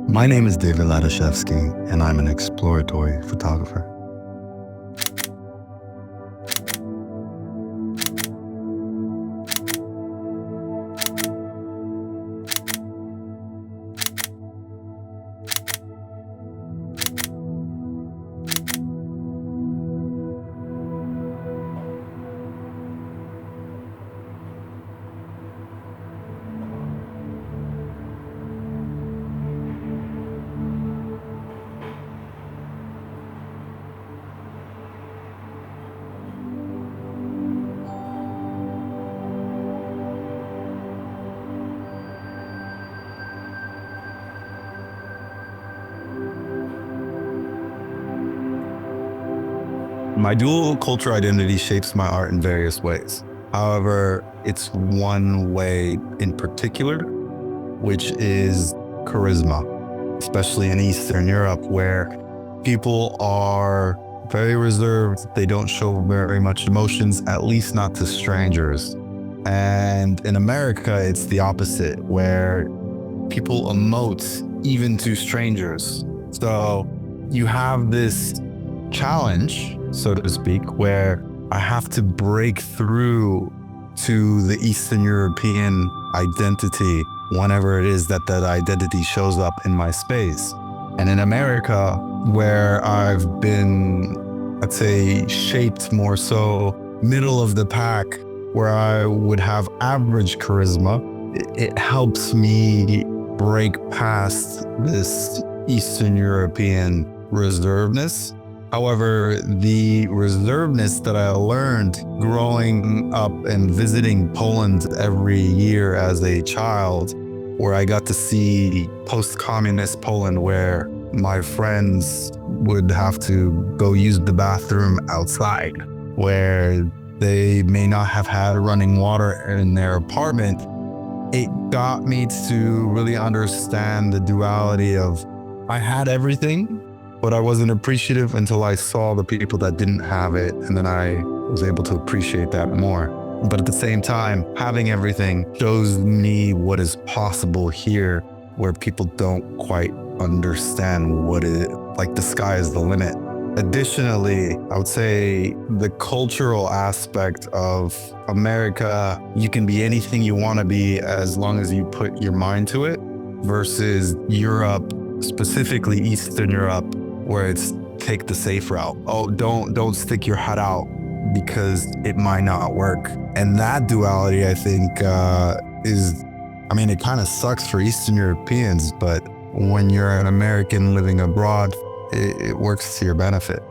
My name is David Latoszewski, and I'm an exploratory photographer. My dual culture identity shapes my art in various ways. However, it's one way in particular, which is charisma, especially in Eastern Europe, where people are very reserved. They don't show very much emotions, at least not to strangers. And in America, it's the opposite, where people emote even to strangers. So you have this challenge, so to speak, where I have to break through to the Eastern European identity whenever it is that identity shows up in my space. And in America, where I've been, let's say, shaped more so middle of the pack, where I would have average charisma, it helps me break past this Eastern European reservedness. However, the reservedness that I learned growing up and visiting Poland every year as a child, where I got to see post-communist Poland, where my friends would have to go use the bathroom outside, where they may not have had running water in their apartment, it got me to really understand the duality of I had everything, but I wasn't appreciative until I saw the people that didn't have it, and then I was able to appreciate that more. But at the same time, having everything shows me what is possible here, where people don't quite understand like the sky is the limit. Additionally, I would say the cultural aspect of America, you can be anything you want to be as long as you put your mind to it, versus Europe, specifically Eastern Europe, where it's take the safe route. Oh, don't stick your head out because it might not work. And that duality, I think, it kind of sucks for Eastern Europeans, but when you're an American living abroad, it works to your benefit.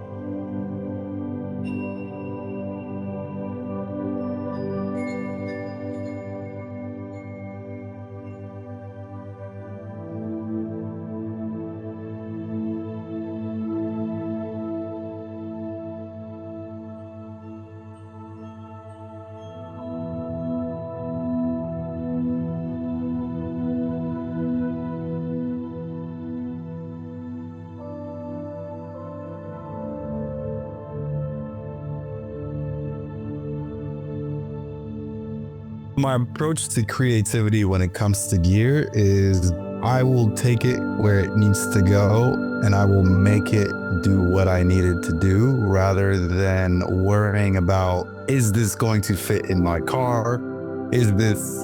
My approach to creativity when it comes to gear is I will take it where it needs to go and I will make it do what I need it to do, rather than worrying about, is this going to fit in my car? Is this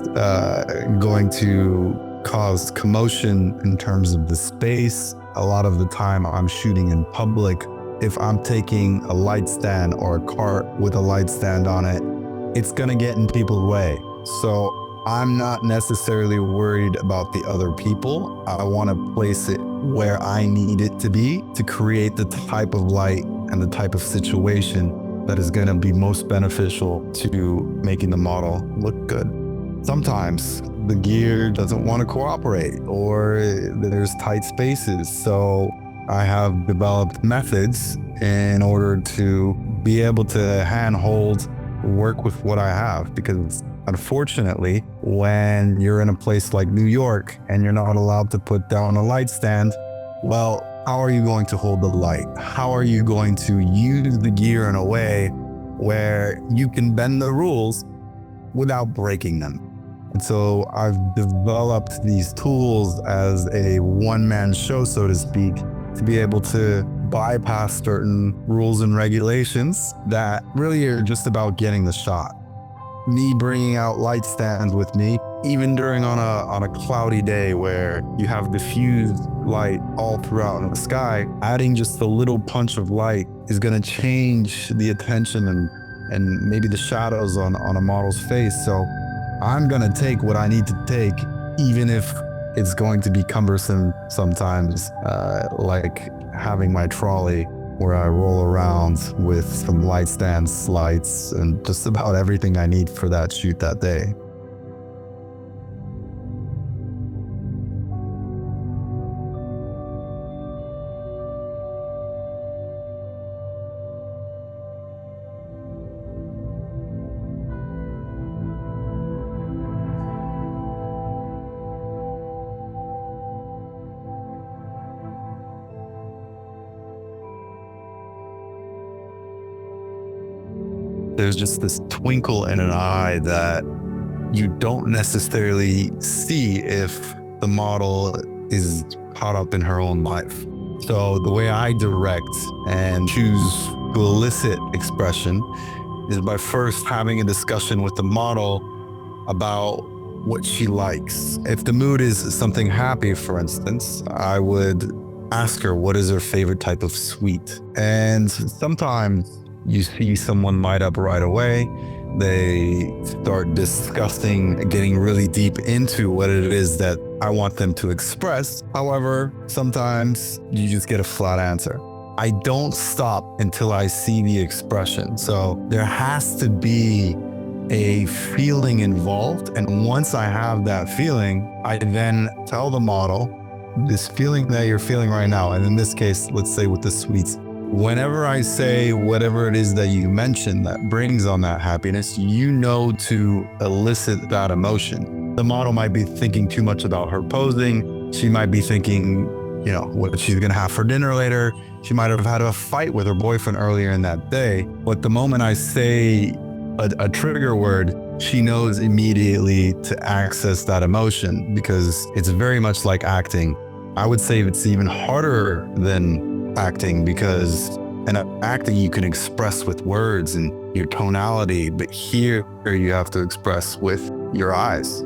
going to cause commotion in terms of the space? A lot of the time I'm shooting in public. If I'm taking a light stand or a cart with a light stand on it, it's gonna get in people's way. So I'm not necessarily worried about the other people. I want to place it where I need it to be to create the type of light and the type of situation that is going to be most beneficial to making the model look good. Sometimes the gear doesn't want to cooperate, or there's tight spaces. So I have developed methods in order to be able to handhold, work with what I have, because unfortunately, when you're in a place like New York and you're not allowed to put down a light stand, well, how are you going to hold the light? How are you going to use the gear in a way where you can bend the rules without breaking them? And so I've developed these tools as a one-man show, so to speak, to be able to bypass certain rules and regulations that really are just about getting the shot. Me bringing out light stands with me, even during on a cloudy day where you have diffused light all throughout in the sky, adding just a little punch of light is going to change the attention and maybe the shadows on a model's face. So I'm going to take what I need to take, even if it's going to be cumbersome sometimes, like having my trolley where I roll around with some light stands, lights, and just about everything I need for that shoot that day. There's just this twinkle in an eye that you don't necessarily see if the model is caught up in her own life. So the way I direct and choose to elicit expression is by first having a discussion with the model about what she likes. If the mood is something happy, for instance, I would ask her what is her favorite type of sweet. And sometimes you see someone light up right away. They start discussing, getting really deep into what it is that I want them to express. However, sometimes you just get a flat answer. I don't stop until I see the expression. So there has to be a feeling involved. And once I have that feeling, I then tell the model, this feeling that you're feeling right now, and in this case, let's say with the sweets, whenever I say whatever it is that you mentioned that brings on that happiness, you know to elicit that emotion. The model might be thinking too much about her posing. She might be thinking, what she's going to have for dinner later. She might have had a fight with her boyfriend earlier in that day. But the moment I say a trigger word, she knows immediately to access that emotion, because it's very much like acting. I would say it's even harder than acting, because in acting you can express with words and your tonality, but here you have to express with your eyes.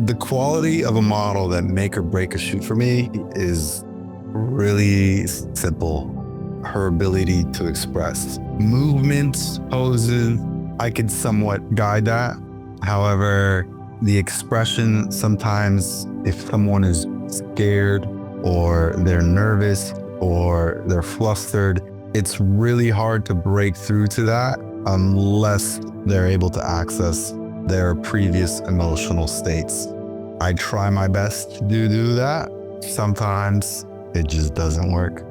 The quality of a model that make or break a shoot for me is really simple. Her ability to express movements, poses, I could somewhat guide that. However, the expression, sometimes if someone is scared or they're nervous or they're flustered, it's really hard to break through to that unless they're able to access their previous emotional states. I try my best to do that. Sometimes it just doesn't work.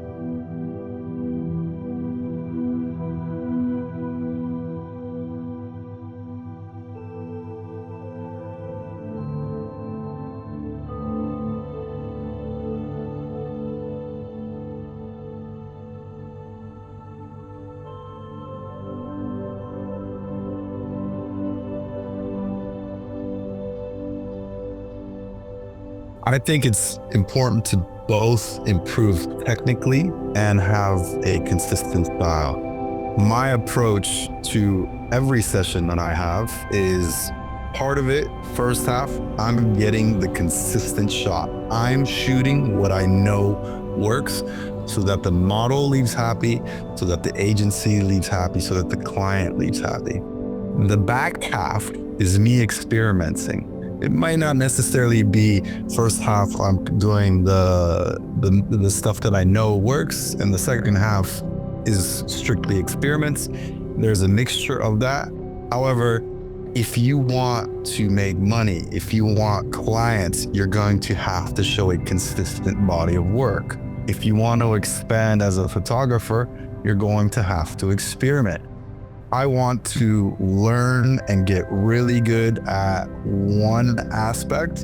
I think it's important to both improve technically and have a consistent style. My approach to every session that I have is part of it, first half, I'm getting the consistent shot. I'm shooting what I know works so that the model leaves happy, so that the agency leaves happy, so that the client leaves happy. The back half is me experimenting. It might not necessarily be first half I'm doing the stuff that I know works, and the second half is strictly experiments. There's a mixture of that. However, if you want to make money, if you want clients, you're going to have to show a consistent body of work. If you want to expand as a photographer, you're going to have to experiment. I want to learn and get really good at one aspect.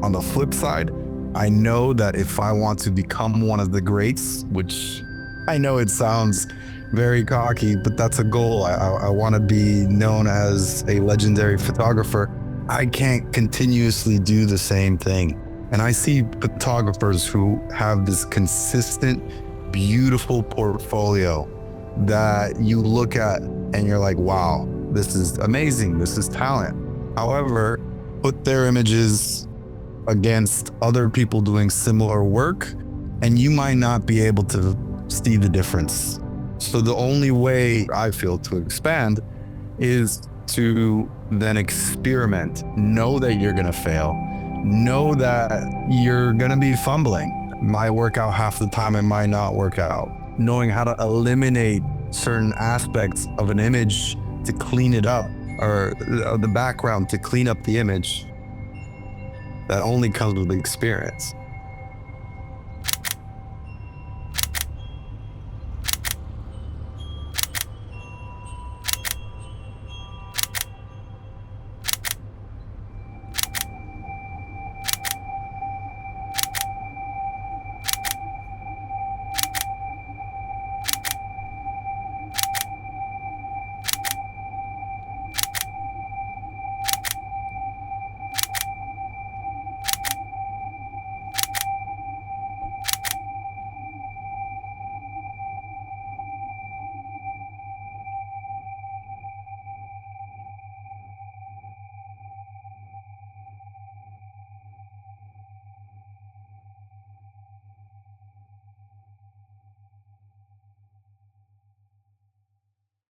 On the flip side, I know that if I want to become one of the greats, which I know it sounds very cocky, but that's a goal. I want to be known as a legendary photographer. I can't continuously do the same thing. And I see photographers who have this consistent, beautiful portfolio that you look at and you're like, wow, this is amazing. This is talent. However, put their images against other people doing similar work, and you might not be able to see the difference. So the only way I feel to expand is to then experiment. Know that you're going to fail. Know that you're going to be fumbling. It might work out half the time, it might not work out. Knowing how to eliminate certain aspects of an image to clean it up, or the background to clean up the image, that only comes with experience.